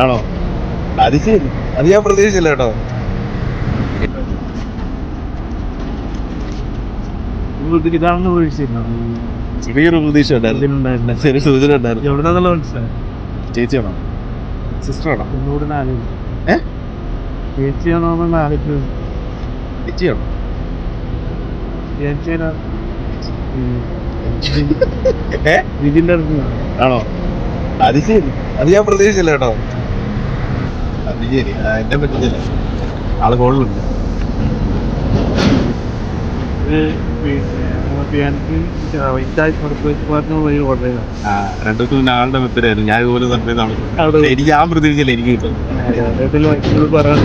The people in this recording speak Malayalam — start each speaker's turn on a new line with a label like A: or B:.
A: ആണോ? അത് ശരി, അത് ഞാൻ പ്രതീക്ഷിച്ചില്ല കേട്ടോ.
B: ഇതാണെന്ന് പ്രതീക്ഷിച്ചിരുന്നു.
A: ചെറിയൊരു പ്രതീക്ഷ ഉണ്ടായിരുന്നു, ചെറിയ സൂചന ഉണ്ടായിരുന്നു.
B: എവിടെന്നുള്ള മനസ്സിലായി?
A: ചേച്ചിയാണോ സിസ്റ്ററാണോ?
B: ഒന്നുകൂടെ
A: ഏ
B: ചേച്ചിയാണോന്ന് ആലോചിച്ചു.
A: ചേച്ചിയാണോ?
B: ചേച്ചിയാ
A: ഏ
B: ഇതിന്റെ അടുത്ത്
A: ആണോ? അത് ശരി, അത് ഞാൻ പ്രതീക്ഷിച്ചില്ല കേട്ടോ. അത് ശരി, എന്നെ പറ്റിച്ചില്ല. ആള് കോളിലുണ്ട്. രണ്ടു ദിവസം മുന്നേ ആളുടെ മെപ്പരായിരുന്നു. ഞാൻ ഇതുപോലെ സർപ്രൈസ് എനിക്ക് ഞാൻ പ്രതീക്ഷിച്ചില്ല എനിക്ക് കിട്ടും.
B: പറയാൻ